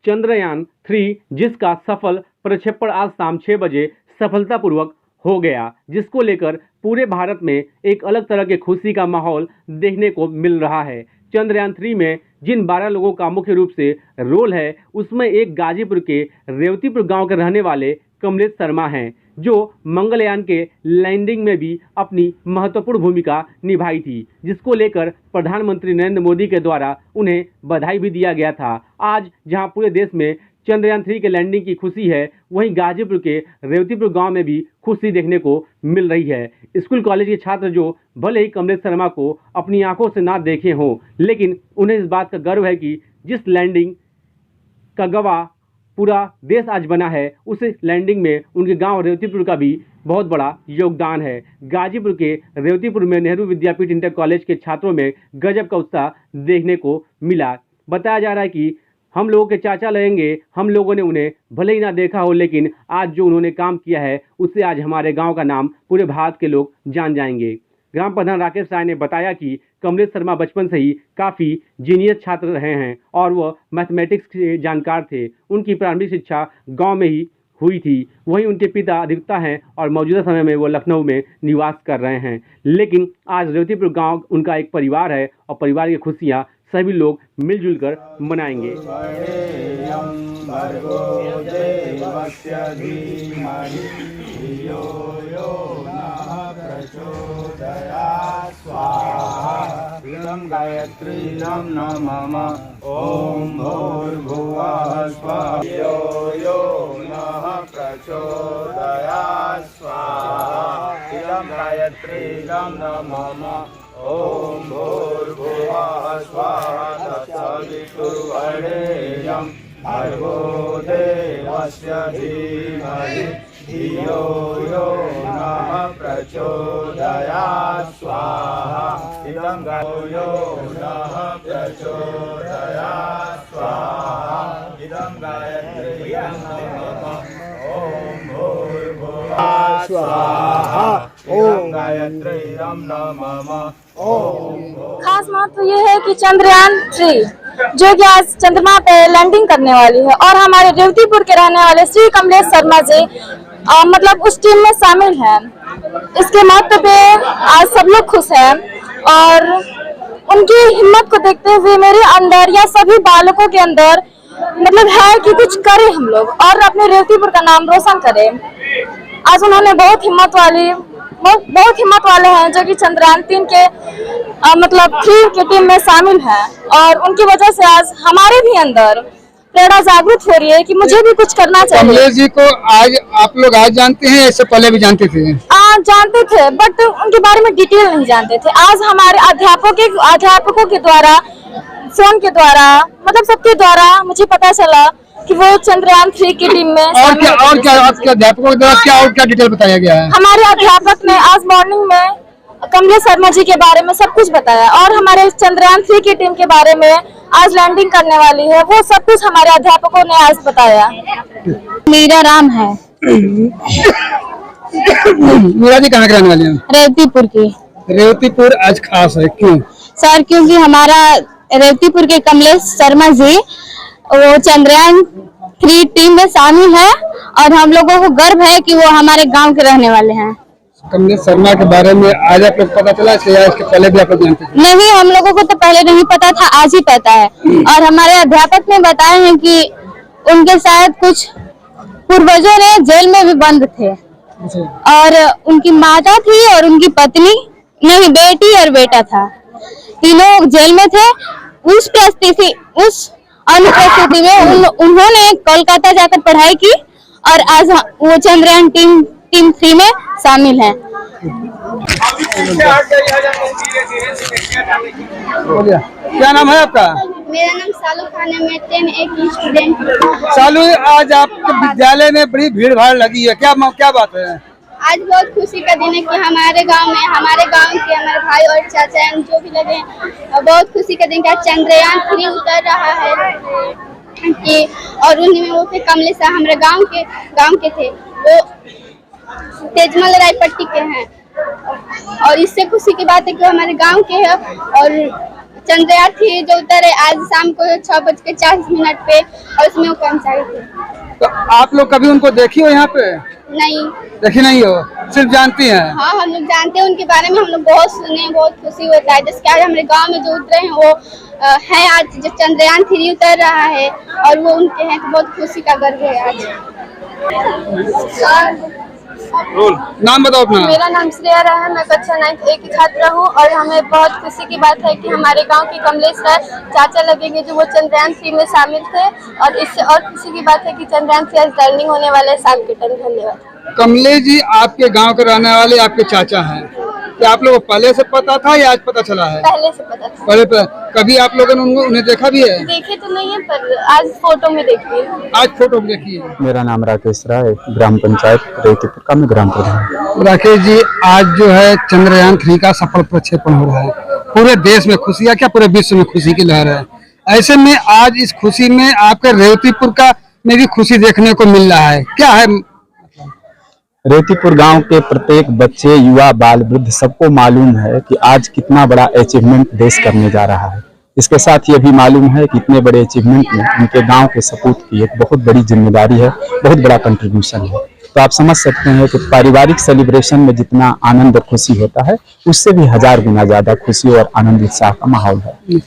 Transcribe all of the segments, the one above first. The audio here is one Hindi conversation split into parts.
चंद्रयान 3 जिसका सफल प्रक्षेपण आज शाम 6 बजे सफलतापूर्वक हो गया, जिसको लेकर पूरे भारत में एक अलग तरह के खुशी का माहौल देखने को मिल रहा है। चंद्रयान 3 में जिन 12 लोगों का मुख्य रूप से रोल है, उसमें एक गाजीपुर के रेवतीपुर गांव के रहने वाले कमलेश शर्मा हैं, जो मंगलयान के लैंडिंग में भी अपनी महत्वपूर्ण भूमिका निभाई थी, जिसको लेकर प्रधानमंत्री नरेंद्र मोदी के द्वारा उन्हें बधाई भी दिया गया था। आज जहां पूरे देश में चंद्रयान 3 के लैंडिंग की खुशी है, वहीं गाजीपुर के रेवतीपुर गांव में भी खुशी देखने को मिल रही है। स्कूल कॉलेज के छात्र जो भले ही कमलेश शर्मा को अपनी आंखों से ना देखे हों, लेकिन उन्हें इस बात का गर्व है कि जिस लैंडिंग का गवाह पूरा देश आज बना है, उस लैंडिंग में उनके गांव रेवतीपुर का भी बहुत बड़ा योगदान है। गाजीपुर के रेवतीपुर में नेहरू विद्यापीठ इंटर कॉलेज के छात्रों में गजब का उत्साह देखने को मिला। बताया जा रहा है कि हम लोगों के चाचा लगेंगे, हम लोगों ने उन्हें भले ही ना देखा हो, लेकिन आज जो उन्होंने काम किया है उससे आज हमारे गांव का नाम पूरे भारत के लोग जान जाएंगे। ग्राम प्रधान राकेश राय ने बताया कि कमलेश शर्मा बचपन से ही काफ़ी जीनियस छात्र रहे हैं और वह मैथमेटिक्स के जानकार थे। उनकी प्रारंभिक शिक्षा गांव में ही हुई थी। वहीं उनके पिता अधिवक्ता हैं और मौजूदा समय में वो लखनऊ में निवास कर रहे हैं। लेकिन आज रेवतीपुर गांव उनका एक परिवार है और परिवार की खुशियां सभी लोग मिलजुल कर मनाएंगे। गायत्री नमः ओम भूर्भुवः स्वः यो नः प्रचोदयात् स्वाहा। इदं गायत्री नमः ओम भूर्भुवः स्वः तत्सवितुर्वरेण्यं भर्गो देवस्य धीमहि धियो यो नः प्रचोदयात् स्वाहा। इदं यो नः प्रचोदयात् स्वाहा। इदं गायत्री नमः ओम भूर्भुवः स्वाहा। ओम गायत्री नमः ओम। खास महत्व ये है कि चंद्रयान 3 जो कि आज चंद्रमा पे लैंडिंग करने वाली है और हमारे रेवतीपुर के रहने वाले श्री कमलेश शर्मा जी मतलब उस टीम में शामिल हैं। इसके महत्व पे आज सब लोग खुश हैं और उनकी हिम्मत को देखते हुए मेरे अंदर या सभी बालकों के अंदर मतलब है कि कुछ करें हम लोग और अपने रेवतीपुर का नाम रोशन करें। आज उन्होंने बहुत हिम्मत वाले हैं जो कि चंद्रयान 3 के मतलब 3 की टीम में शामिल हैं और उनकी वजह से आज हमारे भी अंदर प्रेरणा जागृत हो रही है कि मुझे भी कुछ करना चाहिए। कमलेश जी को आज आप लोग आज जानते हैं, इससे पहले भी जानते थे? जानते थे, बट उनके बारे में डिटेल नहीं जानते थे। आज हमारे अध्यापकों के द्वारा, फोन के द्वारा, मतलब सबके द्वारा मुझे पता चला कि वो चंद्रयान 3 की टीम में और क्या आपके अध्यापकों के द्वारा क्या डिटेल बताया गया है? हमारे अध्यापक ने आज मॉर्निंग में कमलेश शर्मा जी के बारे में सब कुछ बताया और हमारे चंद्रयान 3 की टीम के बारे में आज लैंडिंग करने वाली है, वो सब कुछ हमारे अध्यापकों ने आज बताया। मीरा राम है। मीरा जी कहाँ के रहने वाली हैं? रेवतीपुर की। रेवतीपुर आज खास है, क्यों सर? क्योंकि हमारा रेवतीपुर के कमलेश शर्मा जी वो चंद्रयान 3 टीम में शामिल है और हम लोगों को गर्व है कि वो हमारे गांव के रहने वाले हैं। कमलेश शर्मा के बारे में आज आप लोग पता चला या इसके पहले भी आप लोग जानते थे? नहीं, हम लोगों को तो पहले नहीं पता था, आज ही पता है और हमारे अध्यापक ने बताया है कि उनके शायद कुछ पूर्वजों ने जेल में भी बंद थे और उनकी माता थी और उनकी पत्नी नहीं, बेटी और बेटा था, तीनों जेल में थे। उस अनुपस्थिति में उन्होंने कोलकाता जाकर पढ़ाई की और आज वो चंद्रयान टीम 3 में शामिल है। क्या नाम है आपका? मेरा नाम सालू खान है, मैं 10A की स्टूडेंट हूँ। सालू, आज आपके विद्यालय में बड़ी भीड़ भाड़ लगी है, क्या बात है? आज बहुत खुशी का दिन है कि हमारे गांव के हमारे भाई और चाचा जो भी लगे, बहुत खुशी का दिन है। चंद्रयान 3 उतर रहा है कि और उन्हीं में वो थे कमलेश, हमारे गांव के थे, वो तेजमल रायपट्टी के हैं और इससे खुशी की बात है कि हमारे गांव के हैं और चंद्रयान 3 जो उतरे आज शाम को 6:40 पे और उसमें वो कर्मचारी थे। तो आप लोग कभी उनको देखी हो यहाँ पे? नहीं। देखी नहीं हो, सिर्फ जानती हैं? हाँ, हम लोग जानते हैं उनके बारे में, हम लोग बहुत सुने, बहुत खुशी होता है। जैसे आज हमारे गांव में जो उतरे हैं वो है आज जो चंद्रयान 3 उतर रहा है और वो उनके हैं तो बहुत खुशी का गर्व है आज। नाम बताओ अपना। मेरा नाम श्रेया रहा है, मैं कक्षा 9 A की छात्रा हूँ और हमें बहुत खुशी की बात है कि हमारे गांव के कमलेश सर चाचा लगेंगे जो वो चंद्रयान 3 में शामिल थे और इससे और खुशी की बात है कि चंद्रयान 3 आज लैंडिंग होने वाले हैं शाम के टाइम। धन्यवाद। कमलेश जी आपके गांव के रहने वाले आपके चाचा हैं, क्या आप लोगों को पहले से पता था या आज पता चला है? पहले से पता था। पहले कभी आप लोगों ने उन्हें देखा भी है? देखे तो नहीं है पर आज फोटो में देखी है। आज फोटो में देखी है। मेरा नाम राकेश राय है, ग्राम पंचायत रेवतीपुर का मैं ग्राम प्रधान। राकेश जी आज जो है चंद्रयान 3 का सफल प्रक्षेपण हो रहा है, पूरे देश में खुशी है, क्या पूरे विश्व में खुशी की लहर है? ऐसे में आज इस खुशी में आपके रेवतीपुर का में भी खुशी देखने को मिल रहा है, क्या है? रेवतीपुर गांव के प्रत्येक बच्चे, युवा, बाल, वृद्ध सबको मालूम है कि आज कितना बड़ा अचीवमेंट देश करने जा रहा है। इसके साथ ये भी मालूम है कि इतने बड़े अचीवमेंट में उनके गांव के सपूत की एक बहुत बड़ी जिम्मेदारी है, बहुत बड़ा कंट्रीब्यूशन है। तो आप समझ सकते हैं कि पारिवारिक सेलिब्रेशन में जितना आनंद और खुशी होता है उससे भी 1000 गुना ज्यादा खुशी और आनंद उत्साह का माहौल है।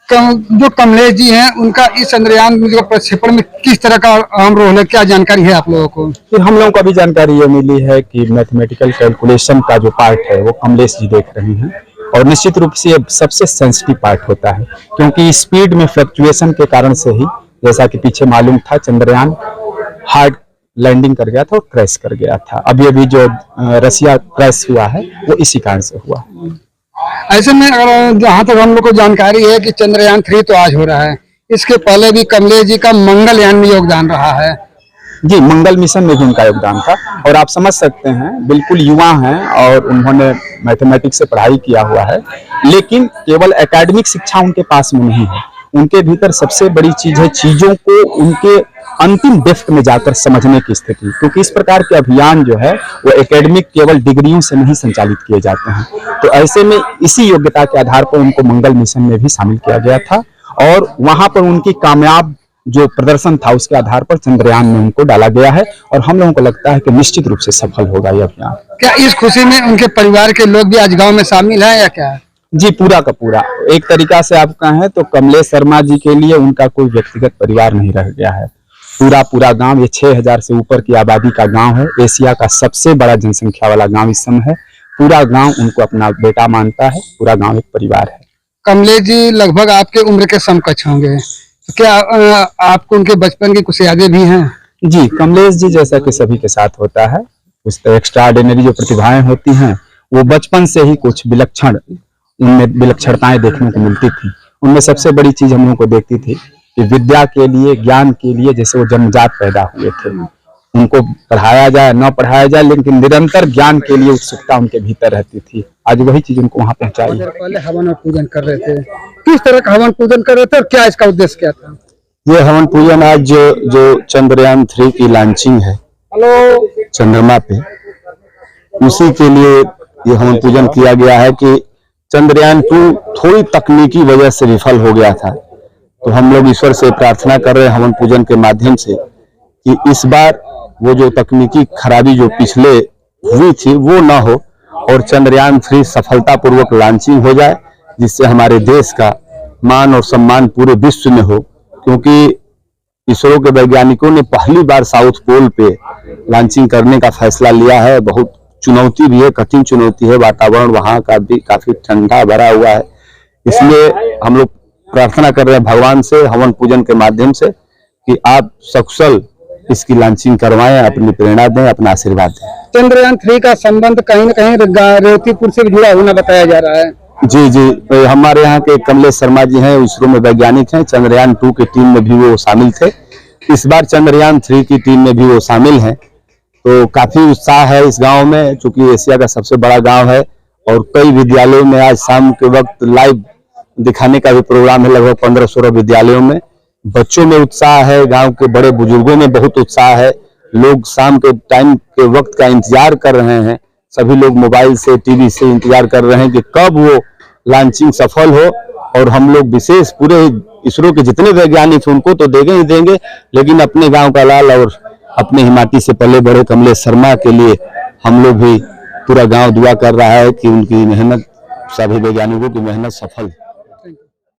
जो कमलेश जी हैं उनका इस चंद्रयान जो प्रक्षेपण में किस तरह का अहम रोल है, क्या जानकारी है आप लोगों को? फिर हम लोगों को अभी जानकारी ये मिली है कि मैथमेटिकल कैलकुलेशन का जो पार्ट है वो कमलेश जी देख रहे हैं और निश्चित रूप से ये सबसे सेंसिटिव पार्ट होता है क्योंकि स्पीड में फ्लक्चुएशन के कारण से ही, जैसा कि पीछे मालूम था, चंद्रयान हार्ड लैंडिंग कर गया था और क्रैश कर गया था। अभी जो रसिया क्रैश हुआ है वो इसी कारण से हुआ। ऐसे में अगर जहाँ तक हम लोग को जानकारी है कि चंद्रयान 3 तो आज हो रहा है, इसके पहले भी कमलेश जी का मंगलयान में योगदान रहा है। जी, मंगल मिशन में भी उनका योगदान था और आप समझ सकते हैं बिल्कुल युवा हैं और उन्होंने मैथमेटिक्स से पढ़ाई किया हुआ है, लेकिन केवल एकेडमिक शिक्षा उनके पास में नहीं है। उनके भीतर सबसे बड़ी चीज है चीजों को उनके अंतिम डेप्थ में जाकर समझने की स्थिति, क्योंकि इस प्रकार के अभियान जो है वो एकेडमिक केवल डिग्रियों से नहीं संचालित किए जाते हैं। तो ऐसे में इसी योग्यता के आधार पर उनको मंगल मिशन में भी शामिल किया गया था और वहां पर उनकी कामयाब जो प्रदर्शन था उसके आधार पर चंद्रयान में उनको डाला गया है और हम लोगों को लगता है कि निश्चित रूप से सफल होगा यह अभियान। क्या इस खुशी में उनके परिवार के लोग भी आज गाँव में शामिल है या क्या? जी, पूरा का पूरा। एक तरीका से आप कहें तो कमलेश शर्मा जी के लिए उनका कोई व्यक्तिगत परिवार नहीं रह गया है। पूरा गांव, ये 6000 से ऊपर की आबादी का गांव है, एशिया का सबसे बड़ा जनसंख्या वाला गांव इस समय है। पूरा गांव उनको अपना बेटा मानता है, पूरा गांव एक परिवार है। कमलेश जी लगभग आपके उम्र के समकक्ष होंगे, तो क्या आपको उनके बचपन की कुछ यादें भी हैं? जी, कमलेश जी जैसा कि सभी के साथ होता है, कुछ तो एक्स्ट्राऑर्डिनरी जो प्रतिभाएं होती हैं वो बचपन से ही कुछ उनमें विलक्षणताएं देखने को मिलती थी। उनमें सबसे बड़ी चीज हम लोगों को देखती थी कि विद्या के लिए, ज्ञान के लिए जैसे वो जन्मजात पैदा हुए थे। उनको पढ़ाया जाए न पढ़ाया जाए लेकिन निरंतर ज्ञान के लिए उत्सुकता उनके भीतर रहती थी। आज वही चीज उनको वहां पहुंचाई। पहले हवन और पूजन कर रहे थे, किस तरह का हवन पूजन कर रहे थे और क्या इसका उद्देश्य क्या था? ये हवन पूजन आज जो चंद्रयान 3 की लॉन्चिंग है चंद्रमा पे, उसी के लिए ये हवन पूजन किया गया है कि चंद्रयान 2 थोड़ी तकनीकी वजह से विफल हो गया था। तो हम लोग ईश्वर से प्रार्थना कर रहे हैं हवन पूजन के माध्यम से कि इस बार वो जो तकनीकी खराबी जो पिछले हुई थी वो ना हो और चंद्रयान 3 सफलतापूर्वक लॉन्चिंग हो जाए, जिससे हमारे देश का मान और सम्मान पूरे विश्व में हो। क्योंकि इसरो के वैज्ञानिकों ने पहली बार साउथ पोल पे लॉन्चिंग करने का फैसला लिया है। बहुत चुनौती भी है, कठिन चुनौती है, वातावरण वहाँ का भी काफी ठंडा भरा हुआ है। इसलिए हम लोग प्रार्थना कर रहे हैं भगवान से हवन पूजन के माध्यम से कि आप सकुशल इसकी लॉन्चिंग करवाएं, अपनी प्रेरणा दें, अपना आशीर्वाद दें। चंद्रयान 3 का संबंध कहीं न कहीं रेवतीपुर से भी जुड़ा होना बताया जा रहा है। जी, हमारे यहाँ के कमलेश शर्मा जी हैं, इसरो में वैज्ञानिक हैं। चंद्रयान 2 की टीम में भी वो शामिल थे, इस बार चंद्रयान 3 की टीम में भी वो शामिल हैं। तो काफी उत्साह है इस गांव में, चूंकि एशिया का सबसे बड़ा गांव है और कई विद्यालयों में आज शाम के वक्त लाइव दिखाने का भी प्रोग्राम है। लगभग 15-16 विद्यालयों में बच्चों में उत्साह है, गांव के बड़े बुजुर्गों में बहुत उत्साह है। लोग शाम के टाइम के वक्त का इंतजार कर रहे हैं। सभी लोग मोबाइल से, टीवी से इंतजार कर रहे हैं कि कब वो लॉन्चिंग सफल हो और हम लोग विशेष पूरे इसरो के जितने वैज्ञानिक हैं उनको तो देंगे ही देंगे, लेकिन अपने गांव का लाल और अपने ही माटी से पले बड़े कमलेश शर्मा के लिए हम लोग भी पूरा गांव दुआ कर रहा है कि उनकी मेहनत, सभी वैज्ञानिकों की मेहनत सफल